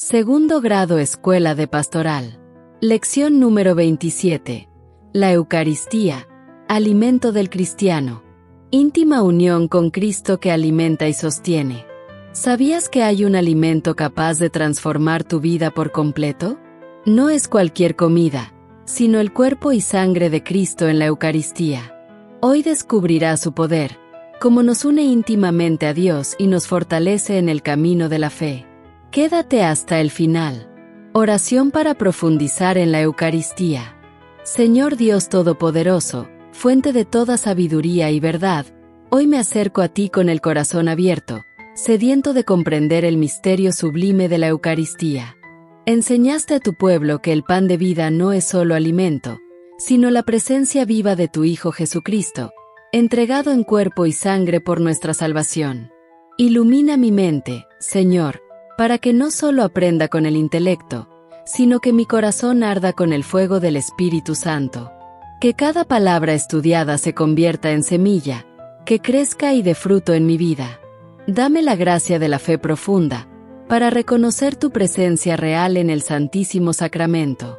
Segundo grado Escuela de Pastoral. Lección número 27. La Eucaristía, alimento del cristiano. Íntima unión con Cristo que alimenta y sostiene. ¿Sabías que hay un alimento capaz de transformar tu vida por completo? No es cualquier comida, sino el cuerpo y sangre de Cristo en la Eucaristía. Hoy descubrirás su poder, cómo nos une íntimamente a Dios y nos fortalece en el camino de la fe. Quédate hasta el final. Oración para profundizar en la Eucaristía. Señor Dios Todopoderoso, fuente de toda sabiduría y verdad, hoy me acerco a ti con el corazón abierto, sediento de comprender el misterio sublime de la Eucaristía. Enseñaste a tu pueblo que el pan de vida no es solo alimento, sino la presencia viva de tu Hijo Jesucristo, entregado en cuerpo y sangre por nuestra salvación. Ilumina mi mente, Señor, para que no solo aprenda con el intelecto, sino que mi corazón arda con el fuego del Espíritu Santo. Que cada palabra estudiada se convierta en semilla, que crezca y dé fruto en mi vida. Dame la gracia de la fe profunda, para reconocer tu presencia real en el Santísimo Sacramento.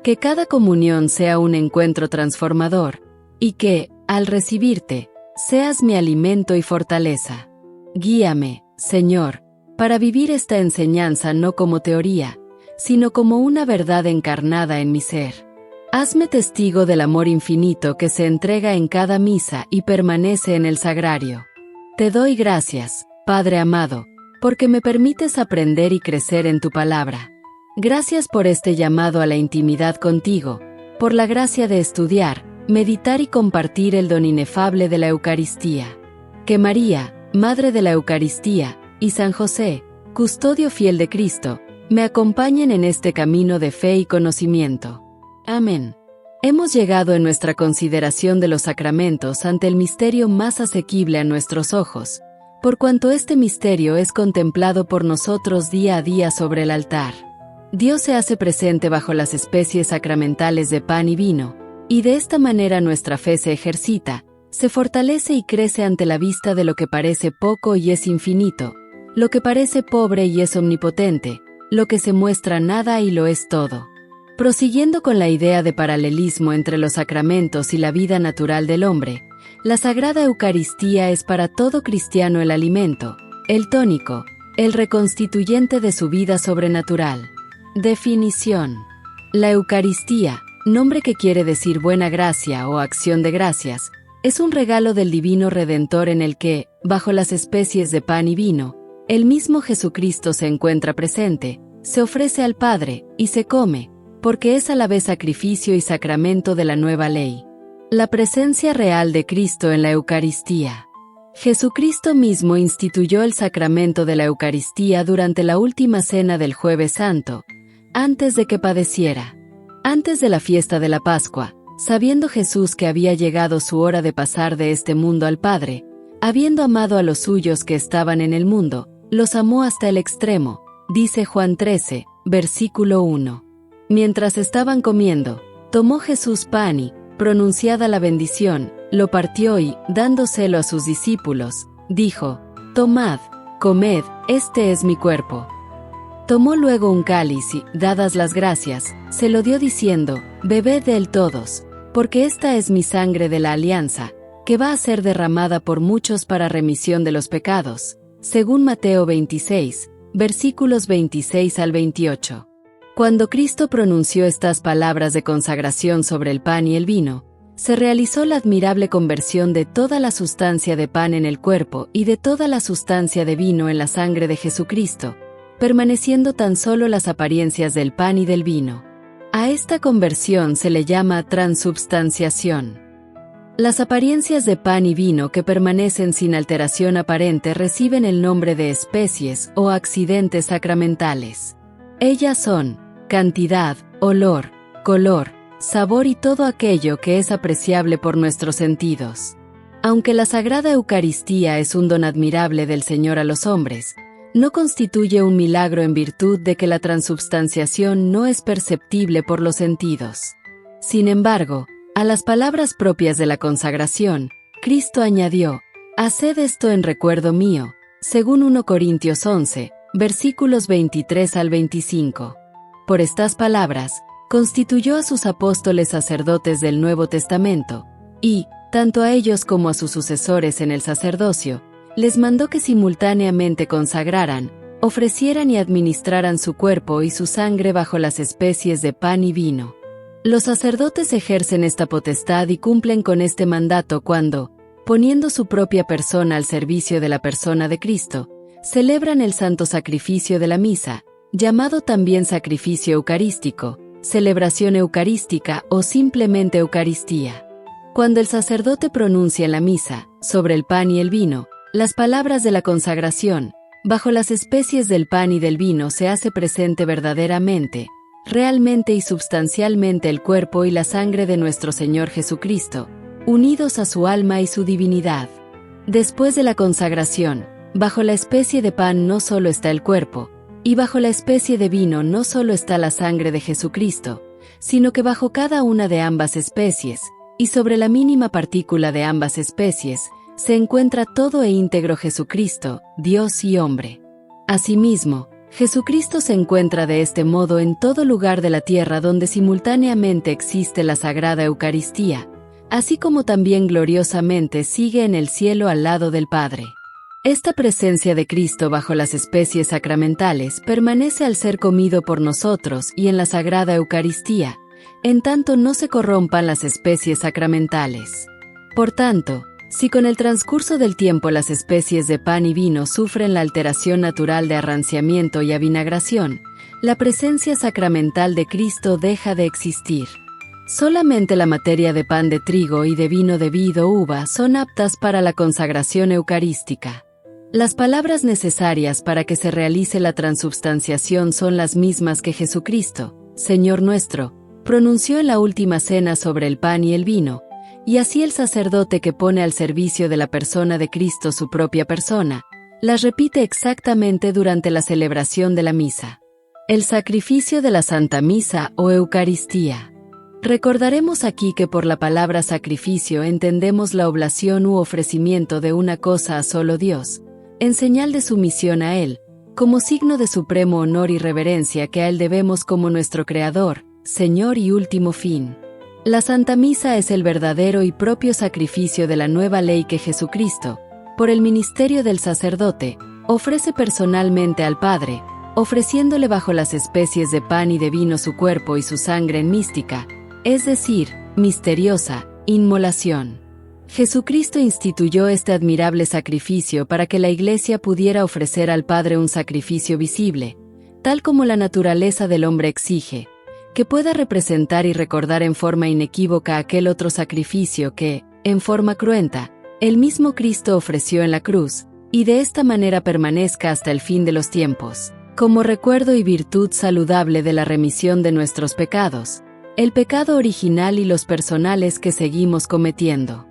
Que cada comunión sea un encuentro transformador, y que, al recibirte, seas mi alimento y fortaleza. Guíame, Señor, para vivir esta enseñanza no como teoría, sino como una verdad encarnada en mi ser. Hazme testigo del amor infinito que se entrega en cada misa y permanece en el sagrario. Te doy gracias, Padre amado, porque me permites aprender y crecer en tu palabra. Gracias por este llamado a la intimidad contigo, por la gracia de estudiar, meditar y compartir el don inefable de la Eucaristía. Que María, Madre de la Eucaristía, y San José, custodio fiel de Cristo, me acompañen en este camino de fe y conocimiento. Amén. Hemos llegado en nuestra consideración de los sacramentos ante el misterio más asequible a nuestros ojos, por cuanto este misterio es contemplado por nosotros día a día sobre el altar. Dios se hace presente bajo las especies sacramentales de pan y vino, y de esta manera nuestra fe se ejercita, se fortalece y crece ante la vista de lo que parece poco y es infinito, lo que parece pobre y es omnipotente, lo que se muestra nada y lo es todo. Prosiguiendo con la idea de paralelismo entre los sacramentos y la vida natural del hombre, la Sagrada Eucaristía es para todo cristiano el alimento, el tónico, el reconstituyente de su vida sobrenatural. Definición. La Eucaristía, nombre que quiere decir buena gracia o acción de gracias, es un regalo del Divino Redentor en el que, bajo las especies de pan y vino, el mismo Jesucristo se encuentra presente, se ofrece al Padre, y se come, porque es a la vez sacrificio y sacramento de la nueva ley. La presencia real de Cristo en la Eucaristía. Jesucristo mismo instituyó el sacramento de la Eucaristía durante la última cena del Jueves Santo, antes de que padeciera. Antes de la fiesta de la Pascua, sabiendo Jesús que había llegado su hora de pasar de este mundo al Padre, habiendo amado a los suyos que estaban en el mundo, los amó hasta el extremo, dice Juan 13, versículo 1. Mientras estaban comiendo, tomó Jesús pan y, pronunciada la bendición, lo partió y, dándoselo a sus discípulos, dijo: Tomad, comed, este es mi cuerpo. Tomó luego un cáliz y, dadas las gracias, se lo dio diciendo: Bebed de él todos, porque esta es mi sangre de la alianza, que va a ser derramada por muchos para remisión de los pecados, según Mateo 26, versículos 26 al 28. Cuando Cristo pronunció estas palabras de consagración sobre el pan y el vino, se realizó la admirable conversión de toda la sustancia de pan en el cuerpo y de toda la sustancia de vino en la sangre de Jesucristo, permaneciendo tan solo las apariencias del pan y del vino. A esta conversión se le llama transubstanciación. Las apariencias de pan y vino que permanecen sin alteración aparente reciben el nombre de especies o accidentes sacramentales. Ellas son cantidad, olor, color, sabor y todo aquello que es apreciable por nuestros sentidos. Aunque la Sagrada Eucaristía es un don admirable del Señor a los hombres, no constituye un milagro en virtud de que la transubstanciación no es perceptible por los sentidos. Sin embargo, a las palabras propias de la consagración, Cristo añadió: Haced esto en recuerdo mío, según 1 Corintios 11, versículos 23 al 25. Por estas palabras, constituyó a sus apóstoles sacerdotes del Nuevo Testamento, y, tanto a ellos como a sus sucesores en el sacerdocio, les mandó que simultáneamente consagraran, ofrecieran y administraran su cuerpo y su sangre bajo las especies de pan y vino. Los sacerdotes ejercen esta potestad y cumplen con este mandato cuando, poniendo su propia persona al servicio de la persona de Cristo, celebran el santo sacrificio de la misa, llamado también sacrificio eucarístico, celebración eucarística o simplemente Eucaristía. Cuando el sacerdote pronuncia en la misa, sobre el pan y el vino, las palabras de la consagración, bajo las especies del pan y del vino se hace presente verdaderamente, realmente y substancialmente el cuerpo y la sangre de nuestro Señor Jesucristo, unidos a su alma y su divinidad. Después de la consagración, bajo la especie de pan no solo está el cuerpo, y bajo la especie de vino no solo está la sangre de Jesucristo, sino que bajo cada una de ambas especies, y sobre la mínima partícula de ambas especies, se encuentra todo e íntegro Jesucristo, Dios y hombre. Asimismo, Jesucristo se encuentra de este modo en todo lugar de la tierra donde simultáneamente existe la Sagrada Eucaristía, así como también gloriosamente sigue en el cielo al lado del Padre. Esta presencia de Cristo bajo las especies sacramentales permanece al ser comido por nosotros y en la Sagrada Eucaristía, en tanto no se corrompan las especies sacramentales. Por tanto, si con el transcurso del tiempo las especies de pan y vino sufren la alteración natural de arranciamiento y avinagración, la presencia sacramental de Cristo deja de existir. Solamente la materia de pan de trigo y de vino de vid o uva son aptas para la consagración eucarística. Las palabras necesarias para que se realice la transubstanciación son las mismas que Jesucristo, Señor nuestro, pronunció en la última cena sobre el pan y el vino, y así el sacerdote que pone al servicio de la persona de Cristo su propia persona, las repite exactamente durante la celebración de la misa. El sacrificio de la Santa Misa o Eucaristía. Recordaremos aquí que por la palabra sacrificio entendemos la oblación u ofrecimiento de una cosa a solo Dios, en señal de sumisión a Él, como signo de supremo honor y reverencia que a Él debemos como nuestro Creador, Señor y último fin. La Santa Misa es el verdadero y propio sacrificio de la nueva ley que Jesucristo, por el ministerio del sacerdote, ofrece personalmente al Padre, ofreciéndole bajo las especies de pan y de vino su cuerpo y su sangre en mística, es decir, misteriosa, inmolación. Jesucristo instituyó este admirable sacrificio para que la Iglesia pudiera ofrecer al Padre un sacrificio visible, tal como la naturaleza del hombre exige, que pueda representar y recordar en forma inequívoca aquel otro sacrificio que, en forma cruenta, el mismo Cristo ofreció en la cruz, y de esta manera permanezca hasta el fin de los tiempos, como recuerdo y virtud saludable de la remisión de nuestros pecados, el pecado original y los personales que seguimos cometiendo.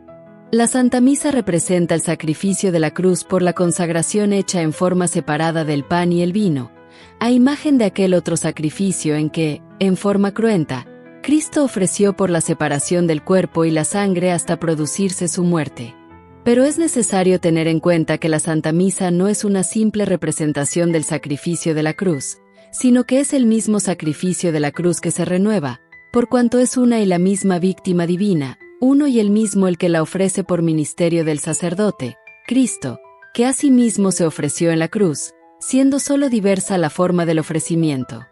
La Santa Misa representa el sacrificio de la cruz por la consagración hecha en forma separada del pan y el vino, a imagen de aquel otro sacrificio en que, en forma cruenta, Cristo ofreció por la separación del cuerpo y la sangre hasta producirse su muerte. Pero es necesario tener en cuenta que la Santa Misa no es una simple representación del sacrificio de la cruz, sino que es el mismo sacrificio de la cruz que se renueva, por cuanto es una y la misma víctima divina, uno y el mismo el que la ofrece por ministerio del sacerdote, Cristo, que asimismo se ofreció en la cruz, siendo solo diversa la forma del ofrecimiento.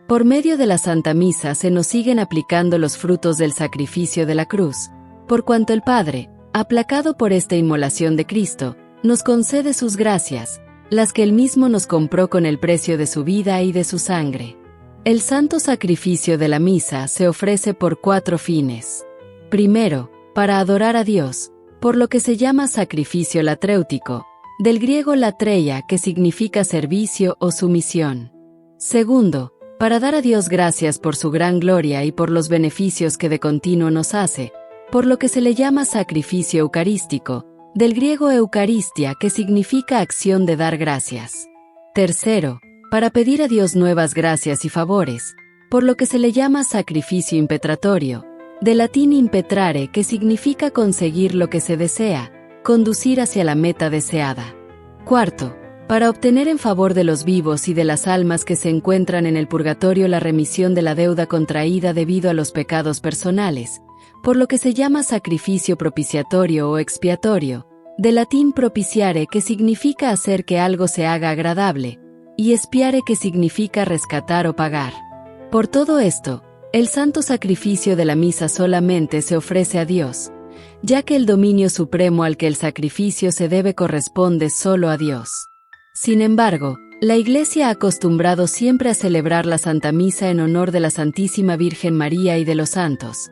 Por medio de la Santa Misa se nos siguen aplicando los frutos del sacrificio de la cruz, por cuanto el Padre, aplacado por esta inmolación de Cristo, nos concede sus gracias, las que Él mismo nos compró con el precio de su vida y de su sangre. El santo sacrificio de la misa se ofrece por 4 fines. Primero, para adorar a Dios, por lo que se llama sacrificio latréutico, del griego latreia, que significa servicio o sumisión. Segundo, para dar a Dios gracias por su gran gloria y por los beneficios que de continuo nos hace, por lo que se le llama sacrificio eucarístico, del griego eucaristia, que significa acción de dar gracias. Tercero, para pedir a Dios nuevas gracias y favores, por lo que se le llama sacrificio impetratorio, del latín impetrare, que significa conseguir lo que se desea, conducir hacia la meta deseada. Cuarto, para obtener en favor de los vivos y de las almas que se encuentran en el purgatorio la remisión de la deuda contraída debido a los pecados personales, por lo que se llama sacrificio propiciatorio o expiatorio, de latín propiciare, que significa hacer que algo se haga agradable, y expiare, que significa rescatar o pagar. Por todo esto, el santo sacrificio de la misa solamente se ofrece a Dios, ya que el dominio supremo al que el sacrificio se debe corresponde solo a Dios. Sin embargo, la Iglesia ha acostumbrado siempre a celebrar la Santa Misa en honor de la Santísima Virgen María y de los santos,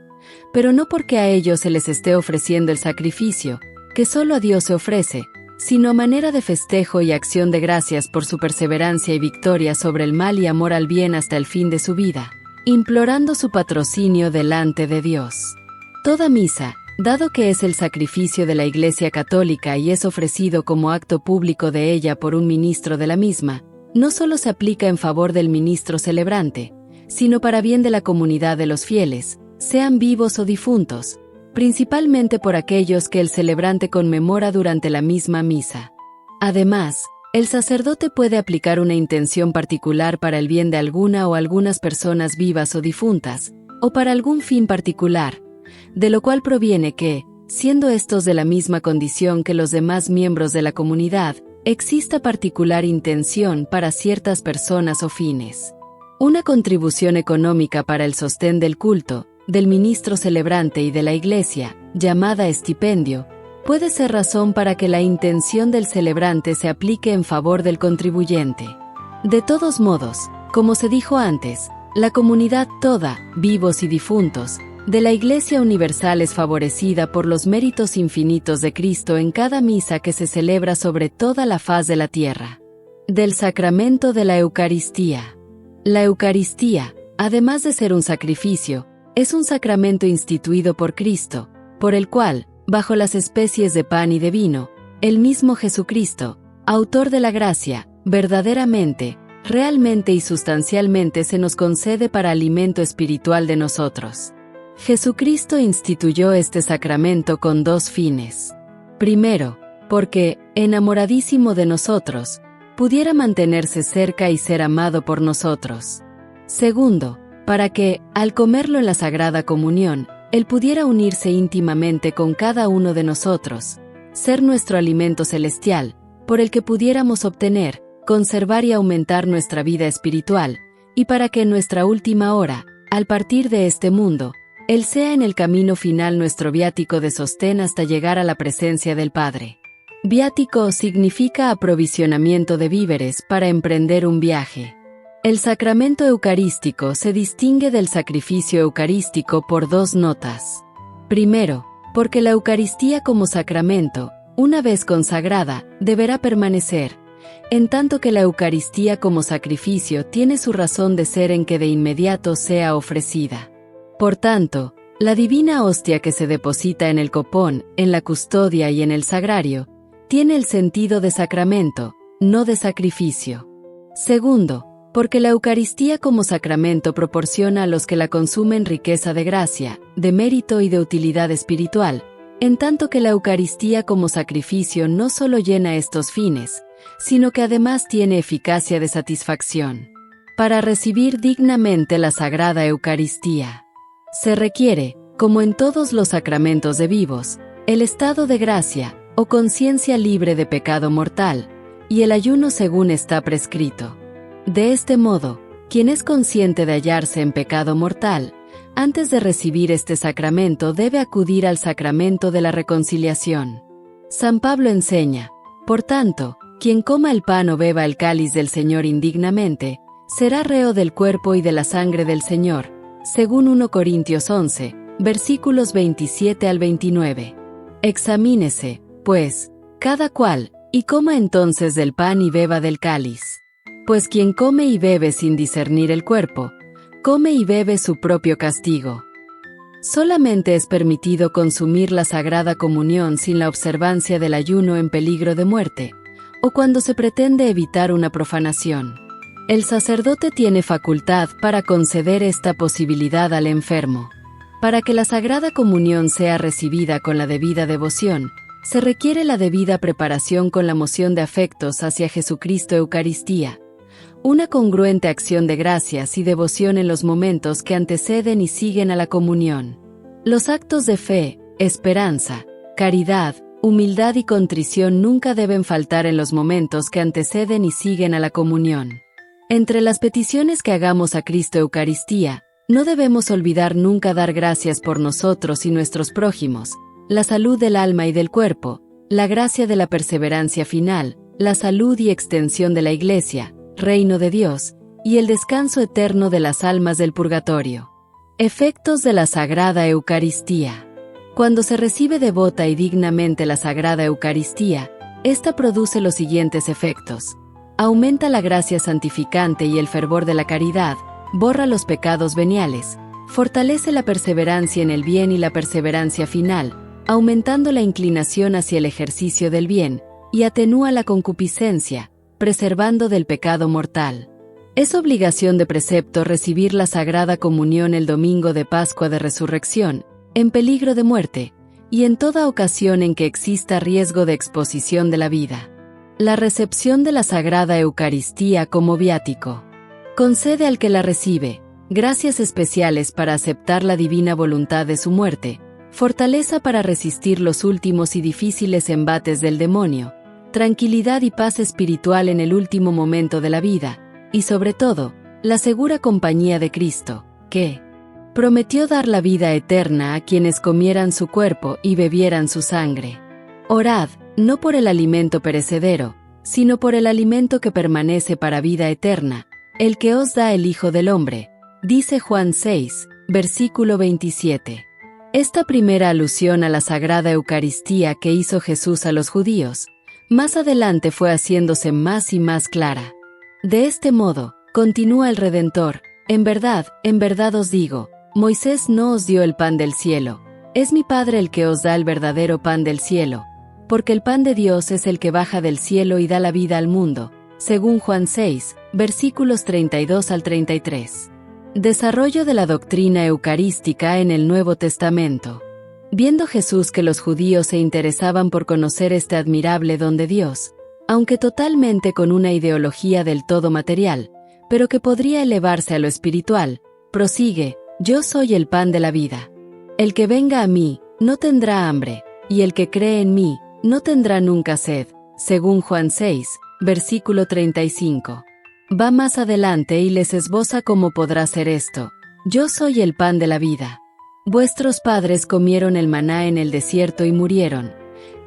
pero no porque a ellos se les esté ofreciendo el sacrificio, que solo a Dios se ofrece, sino a manera de festejo y acción de gracias por su perseverancia y victoria sobre el mal y amor al bien hasta el fin de su vida, implorando su patrocinio delante de Dios. Toda misa, dado que es el sacrificio de la Iglesia Católica y es ofrecido como acto público de ella por un ministro de la misma, no solo se aplica en favor del ministro celebrante, sino para bien de la comunidad de los fieles, sean vivos o difuntos, principalmente por aquellos que el celebrante conmemora durante la misma misa. Además, el sacerdote puede aplicar una intención particular para el bien de alguna o algunas personas vivas o difuntas, o para algún fin particular, de lo cual proviene que, siendo estos de la misma condición que los demás miembros de la comunidad, exista particular intención para ciertas personas o fines. Una contribución económica para el sostén del culto, del ministro celebrante y de la Iglesia, llamada estipendio, puede ser razón para que la intención del celebrante se aplique en favor del contribuyente. De todos modos, como se dijo antes, la comunidad toda, vivos y difuntos, de la Iglesia Universal es favorecida por los méritos infinitos de Cristo en cada misa que se celebra sobre toda la faz de la tierra. Del sacramento de la Eucaristía. La Eucaristía, además de ser un sacrificio, es un sacramento instituido por Cristo, por el cual, bajo las especies de pan y de vino, el mismo Jesucristo, autor de la gracia, verdaderamente, realmente y sustancialmente se nos concede para alimento espiritual de nosotros. Jesucristo instituyó este sacramento con dos fines. Primero, porque, enamoradísimo de nosotros, pudiera mantenerse cerca y ser amado por nosotros. Segundo, para que, al comerlo en la Sagrada Comunión, Él pudiera unirse íntimamente con cada uno de nosotros, ser nuestro alimento celestial, por el que pudiéramos obtener, conservar y aumentar nuestra vida espiritual, y para que en nuestra última hora, al partir de este mundo, Él sea en el camino final nuestro viático de sostén hasta llegar a la presencia del Padre. Viático significa aprovisionamiento de víveres para emprender un viaje. El sacramento eucarístico se distingue del sacrificio eucarístico por dos notas. Primero, porque la Eucaristía como sacramento, una vez consagrada, deberá permanecer, en tanto que la Eucaristía como sacrificio tiene su razón de ser en que de inmediato sea ofrecida. Por tanto, la divina hostia que se deposita en el copón, en la custodia y en el sagrario, tiene el sentido de sacramento, no de sacrificio. Segundo, porque la Eucaristía como sacramento proporciona a los que la consumen riqueza de gracia, de mérito y de utilidad espiritual, en tanto que la Eucaristía como sacrificio no solo llena estos fines, sino que además tiene eficacia de satisfacción. Para recibir dignamente la Sagrada Eucaristía, se requiere, como en todos los sacramentos de vivos, el estado de gracia, o conciencia libre de pecado mortal, y el ayuno según está prescrito. De este modo, quien es consciente de hallarse en pecado mortal, antes de recibir este sacramento debe acudir al sacramento de la reconciliación. San Pablo enseña, por tanto, quien coma el pan o beba el cáliz del Señor indignamente, será reo del cuerpo y de la sangre del Señor, según 1 Corintios 11, versículos 27 al 29. Examínese, pues, cada cual, y coma entonces del pan y beba del cáliz. Pues quien come y bebe sin discernir el cuerpo, come y bebe su propio castigo. Solamente es permitido consumir la Sagrada Comunión sin la observancia del ayuno en peligro de muerte, o cuando se pretende evitar una profanación. El sacerdote tiene facultad para conceder esta posibilidad al enfermo. Para que la Sagrada Comunión sea recibida con la debida devoción, se requiere la debida preparación con la moción de afectos hacia Jesucristo Eucaristía, una congruente acción de gracias y devoción en los momentos que anteceden y siguen a la comunión. Los actos de fe, esperanza, caridad, humildad y contrición nunca deben faltar en los momentos que anteceden y siguen a la comunión. Entre las peticiones que hagamos a Cristo Eucaristía, no debemos olvidar nunca dar gracias por nosotros y nuestros prójimos, la salud del alma y del cuerpo, la gracia de la perseverancia final, la salud y extensión de la Iglesia, reino de Dios, y el descanso eterno de las almas del purgatorio. Efectos de la Sagrada Eucaristía. Cuando se recibe devota y dignamente la Sagrada Eucaristía, esta produce los siguientes efectos. Aumenta la gracia santificante y el fervor de la caridad, borra los pecados veniales, fortalece la perseverancia en el bien y la perseverancia final, aumentando la inclinación hacia el ejercicio del bien, y atenúa la concupiscencia, preservando del pecado mortal. Es obligación de precepto recibir la Sagrada Comunión el domingo de Pascua de Resurrección, en peligro de muerte, y en toda ocasión en que exista riesgo de exposición de la vida. La recepción de la Sagrada Eucaristía como viático. Concede al que la recibe gracias especiales para aceptar la divina voluntad de su muerte, fortaleza para resistir los últimos y difíciles embates del demonio, tranquilidad y paz espiritual en el último momento de la vida, y sobre todo, la segura compañía de Cristo, que prometió dar la vida eterna a quienes comieran su cuerpo y bebieran su sangre. Orad, no por el alimento perecedero, sino por el alimento que permanece para vida eterna, el que os da el Hijo del Hombre, dice Juan 6, versículo 27. Esta primera alusión a la Sagrada Eucaristía que hizo Jesús a los judíos, más adelante fue haciéndose más y más clara. De este modo, continúa el Redentor, en verdad os digo, Moisés no os dio el pan del cielo, es mi Padre el que os da el verdadero pan del cielo, porque el pan de Dios es el que baja del cielo y da la vida al mundo, según Juan 6, versículos 32 al 33. Desarrollo de la doctrina eucarística en el Nuevo Testamento. Viendo Jesús que los judíos se interesaban por conocer este admirable don de Dios, aunque totalmente con una ideología del todo material, pero que podría elevarse a lo espiritual, prosigue, yo soy el pan de la vida. El que venga a mí, no tendrá hambre, y el que cree en mí, no tendrá nunca sed, según Juan 6, versículo 35. Va más adelante y les esboza cómo podrá ser esto. Yo soy el pan de la vida. Vuestros padres comieron el maná en el desierto y murieron.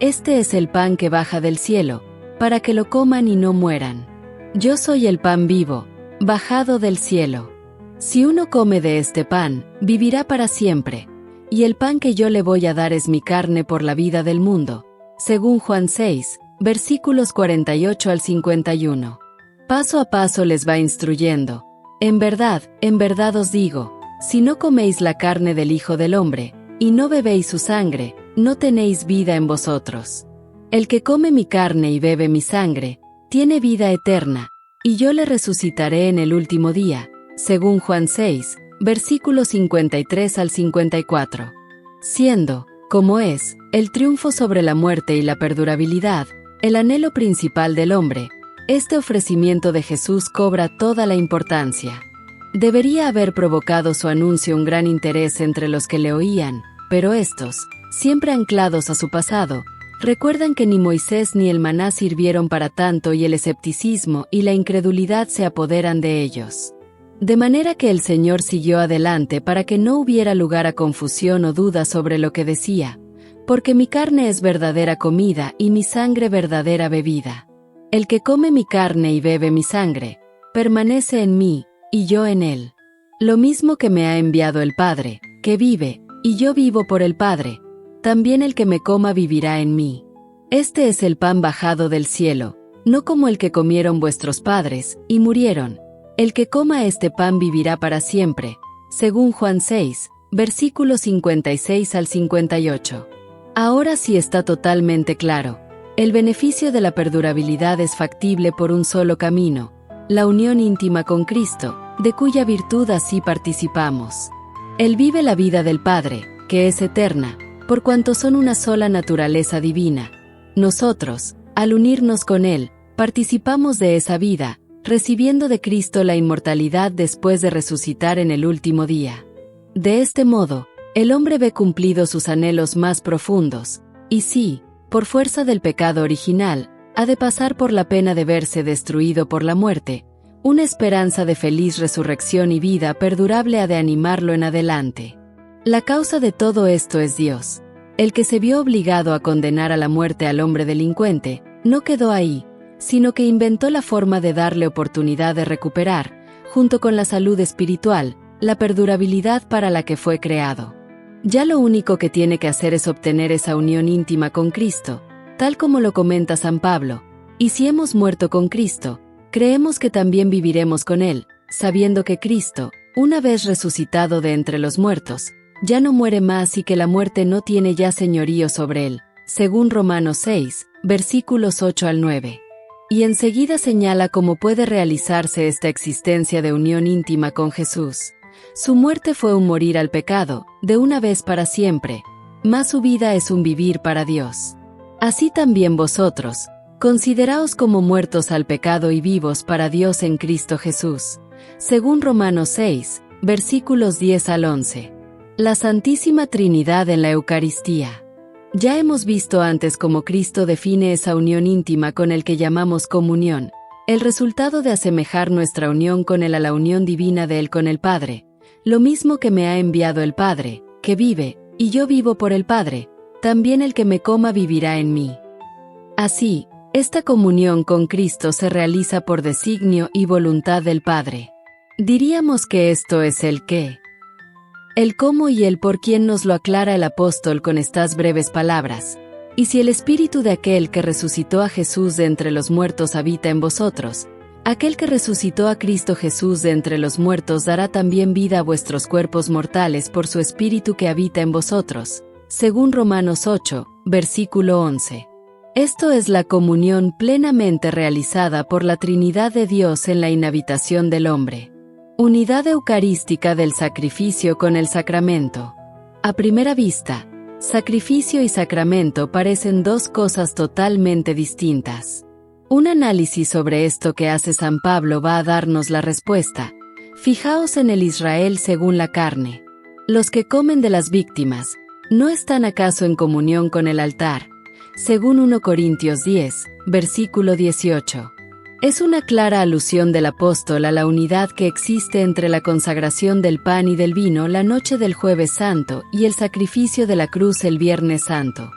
Este es el pan que baja del cielo, para que lo coman y no mueran. Yo soy el pan vivo, bajado del cielo. Si uno come de este pan, vivirá para siempre, y el pan que yo le voy a dar es mi carne por la vida del mundo, según Juan 6, versículos 48 al 51. Paso a paso les va instruyendo. En verdad os digo, si no coméis la carne del Hijo del Hombre, y no bebéis su sangre, no tenéis vida en vosotros. El que come mi carne y bebe mi sangre, tiene vida eterna, y yo le resucitaré en el último día, según Juan 6, versículos 53 al 54. Siendo, como es, el triunfo sobre la muerte y la perdurabilidad, el anhelo principal del hombre, este ofrecimiento de Jesús cobra toda la importancia. Debería haber provocado su anuncio un gran interés entre los que le oían, pero estos, siempre anclados a su pasado, recuerdan que ni Moisés ni el maná sirvieron para tanto y el escepticismo y la incredulidad se apoderan de ellos. De manera que el Señor siguió adelante para que no hubiera lugar a confusión o duda sobre lo que decía, porque mi carne es verdadera comida y mi sangre verdadera bebida. El que come mi carne y bebe mi sangre, permanece en mí, y yo en él. Lo mismo que me ha enviado el Padre, que vive, y yo vivo por el Padre, también el que me coma vivirá en mí. Este es el pan bajado del cielo, no como el que comieron vuestros padres, y murieron. El que coma este pan vivirá para siempre, según Juan 6, versículos 56 al 58. Ahora sí está totalmente claro. El beneficio de la perdurabilidad es factible por un solo camino, la unión íntima con Cristo, de cuya virtud así participamos. Él vive la vida del Padre, que es eterna, por cuanto son una sola naturaleza divina. Nosotros, al unirnos con Él, participamos de esa vida, recibiendo de Cristo la inmortalidad después de resucitar en el último día. De este modo, el hombre ve cumplidos sus anhelos más profundos, y sí, por fuerza del pecado original, ha de pasar por la pena de verse destruido por la muerte, una esperanza de feliz resurrección y vida perdurable ha de animarlo en adelante. La causa de todo esto es Dios. El que se vio obligado a condenar a la muerte al hombre delincuente, no quedó ahí, sino que inventó la forma de darle oportunidad de recuperar, junto con la salud espiritual, la perdurabilidad para la que fue creado. Ya lo único que tiene que hacer es obtener esa unión íntima con Cristo, tal como lo comenta San Pablo, y si hemos muerto con Cristo, creemos que también viviremos con Él, sabiendo que Cristo, una vez resucitado de entre los muertos, ya no muere más y que la muerte no tiene ya señorío sobre Él, según Romanos 6, versículos 8 al 9. Y enseguida señala cómo puede realizarse esta existencia de unión íntima con Jesús. Su muerte fue un morir al pecado, de una vez para siempre, mas su vida es un vivir para Dios. Así también vosotros, consideraos como muertos al pecado y vivos para Dios en Cristo Jesús, según Romanos 6, versículos 10 al 11. La Santísima Trinidad en la Eucaristía. Ya hemos visto antes cómo Cristo define esa unión íntima con el que llamamos comunión, el resultado de asemejar nuestra unión con Él a la unión divina de Él con el Padre, lo mismo que me ha enviado el Padre, que vive, y yo vivo por el Padre, también el que me coma vivirá en mí. Así, esta comunión con Cristo se realiza por designio y voluntad del Padre. Diríamos que esto es el qué. El cómo y el por quién nos lo aclara el apóstol con estas breves palabras. Y si el espíritu de aquel que resucitó a Jesús de entre los muertos habita en vosotros, aquel que resucitó a Cristo Jesús de entre los muertos dará también vida a vuestros cuerpos mortales por su espíritu que habita en vosotros, según Romanos 8, versículo 11. Esto es la comunión plenamente realizada por la Trinidad de Dios en la inhabitación del hombre. Unidad eucarística del sacrificio con el sacramento. A primera vista, sacrificio y sacramento parecen dos cosas totalmente distintas. Un análisis sobre esto que hace San Pablo va a darnos la respuesta. Fijaos en el Israel según la carne. Los que comen de las víctimas, ¿no están acaso en comunión con el altar? Según 1 Corintios 10, versículo 18. Es una clara alusión del apóstol a la unidad que existe entre la consagración del pan y del vino la noche del Jueves Santo y el sacrificio de la cruz el Viernes Santo.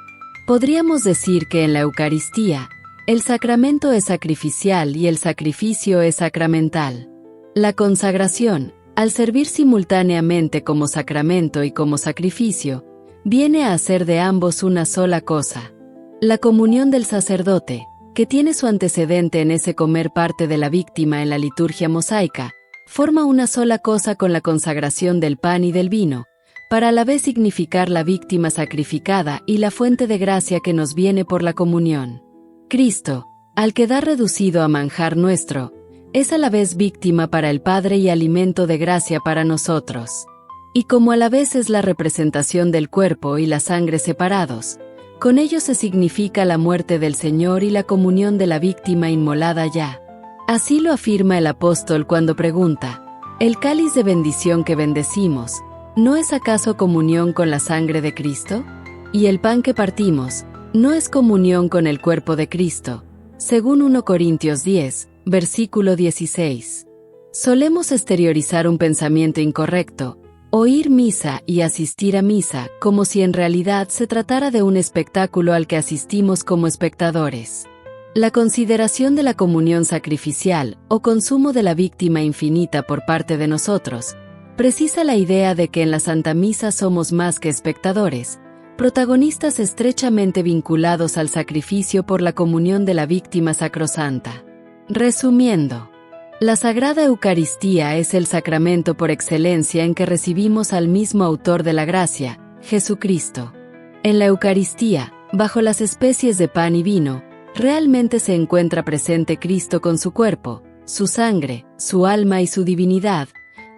Podríamos decir que en la Eucaristía, el sacramento es sacrificial y el sacrificio es sacramental. La consagración, al servir simultáneamente como sacramento y como sacrificio, viene a hacer de ambos una sola cosa. La comunión del sacerdote, que tiene su antecedente en ese comer parte de la víctima en la liturgia mosaica, forma una sola cosa con la consagración del pan y del vino, para a la vez significar la víctima sacrificada y la fuente de gracia que nos viene por la comunión. Cristo, al quedar reducido a manjar nuestro, es a la vez víctima para el Padre y alimento de gracia para nosotros. Y como a la vez es la representación del cuerpo y la sangre separados, con ello se significa la muerte del Señor y la comunión de la víctima inmolada ya. Así lo afirma el apóstol cuando pregunta, ¿el cáliz de bendición que bendecimos, no es acaso comunión con la sangre de Cristo? ¿Y el pan que partimos, no es comunión con el cuerpo de Cristo? Según 1 Corintios 10, versículo 16. Solemos exteriorizar un pensamiento incorrecto, oír misa y asistir a misa, como si en realidad se tratara de un espectáculo al que asistimos como espectadores. La consideración de la comunión sacrificial o consumo de la víctima infinita por parte de nosotros, precisa la idea de que en la Santa Misa somos más que espectadores, protagonistas estrechamente vinculados al sacrificio por la comunión de la víctima sacrosanta. Resumiendo, la Sagrada Eucaristía es el sacramento por excelencia en que recibimos al mismo autor de la gracia, Jesucristo. En la Eucaristía, bajo las especies de pan y vino, realmente se encuentra presente Cristo con su cuerpo, su sangre, su alma y su divinidad,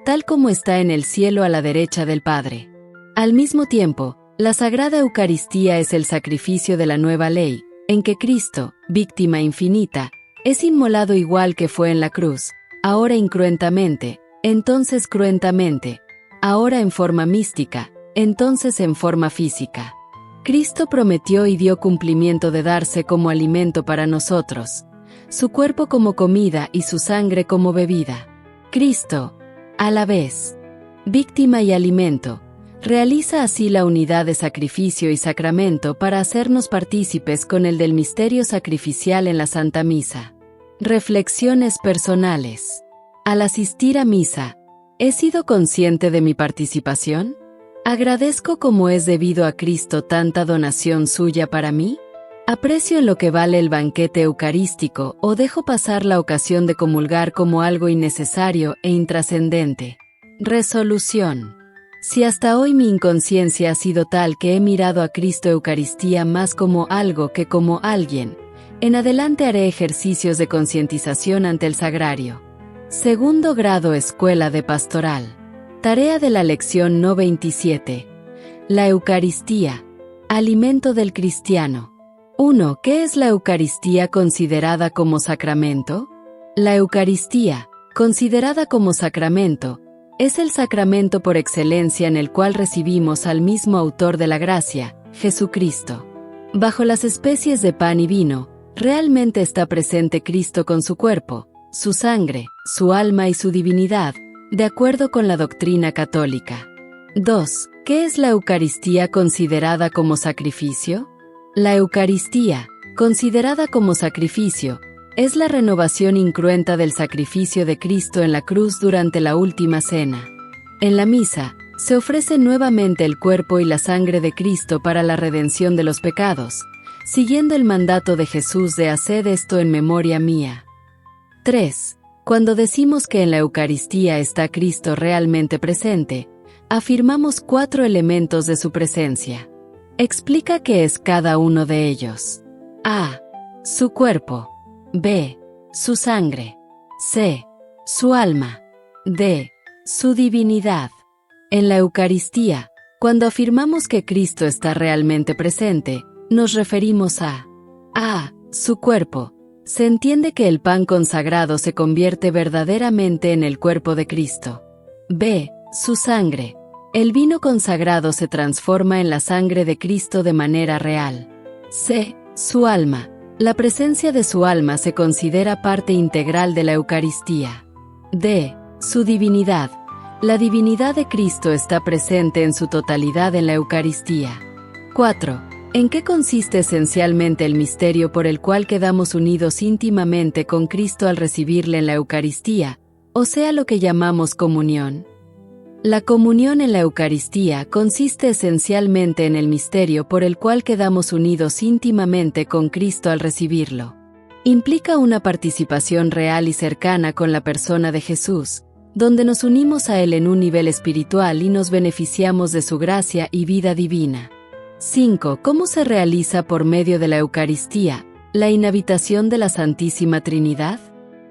tal como está en el cielo a la derecha del Padre. Al mismo tiempo, La Sagrada Eucaristía es el sacrificio de la nueva ley, en que Cristo, víctima infinita, es inmolado igual que fue en la cruz, ahora incruentamente, entonces cruentamente, ahora en forma mística, entonces en forma física. Cristo prometió y dio cumplimiento de darse como alimento para nosotros, su cuerpo como comida y su sangre como bebida. Cristo, a la vez, víctima y alimento, realiza así la unidad de sacrificio y sacramento para hacernos partícipes con el del misterio sacrificial en la Santa Misa. Reflexiones personales. Al asistir a misa, ¿he sido consciente de mi participación? ¿Agradezco como es debido a Cristo tanta donación suya para mí? ¿Aprecio en lo que vale el banquete eucarístico o dejo pasar la ocasión de comulgar como algo innecesario e intrascendente? Resolución. Si hasta hoy mi inconsciencia ha sido tal que he mirado a Cristo Eucaristía más como algo que como alguien, en adelante haré ejercicios de concientización ante el sagrario. Segundo grado Escuela de Pastoral. Tarea de la lección No. 27. La Eucaristía, alimento del cristiano. 1. ¿Qué es la Eucaristía considerada como sacramento? La Eucaristía, considerada como sacramento, es el sacramento por excelencia en el cual recibimos al mismo autor de la gracia, Jesucristo. Bajo las especies de pan y vino, realmente está presente Cristo con su cuerpo, su sangre, su alma y su divinidad, de acuerdo con la doctrina católica. 2. ¿Qué es la Eucaristía considerada como sacrificio? La Eucaristía, considerada como sacrificio, es la renovación incruenta del sacrificio de Cristo en la cruz durante la última cena. En la misa, se ofrece nuevamente el cuerpo y la sangre de Cristo para la redención de los pecados, siguiendo el mandato de Jesús de «Haced esto en memoria mía». 3. Cuando decimos que en la Eucaristía está Cristo realmente presente, afirmamos 4 elementos de su presencia. Explica qué es cada uno de ellos. A. Su cuerpo. B. Su sangre. C. Su alma. D. Su divinidad. En la Eucaristía, cuando afirmamos que Cristo está realmente presente, nos referimos a su cuerpo. Se entiende que el pan consagrado se convierte verdaderamente en el cuerpo de Cristo. B. Su sangre. El vino consagrado se transforma en la sangre de Cristo de manera real. C. Su alma. La presencia de su alma se considera parte integral de la Eucaristía. D. Su divinidad. La divinidad de Cristo está presente en su totalidad en la Eucaristía. 4. ¿En qué consiste esencialmente el misterio por el cual quedamos unidos íntimamente con Cristo al recibirle en la Eucaristía, o sea lo que llamamos comunión? La comunión en la Eucaristía consiste esencialmente en el misterio por el cual quedamos unidos íntimamente con Cristo al recibirlo. Implica una participación real y cercana con la persona de Jesús, donde nos unimos a Él en un nivel espiritual y nos beneficiamos de su gracia y vida divina. 5. ¿Cómo se realiza por medio de la Eucaristía la inhabitación de la Santísima Trinidad?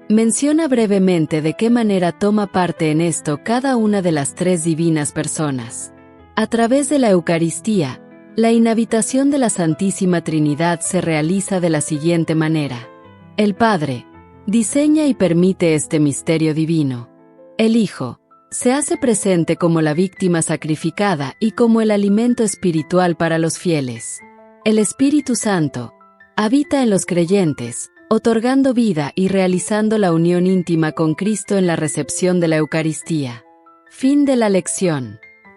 Menciona brevemente de qué manera toma parte en esto cada una de las 3 divinas personas. A través de la Eucaristía, la inhabitación de la Santísima Trinidad se realiza de la siguiente manera. El Padre diseña y permite este misterio divino. El Hijo se hace presente como la víctima sacrificada y como el alimento espiritual para los fieles. El Espíritu Santo habita en los creyentes, otorgando vida y realizando la unión íntima con Cristo en la recepción de la Eucaristía. Fin de la lección.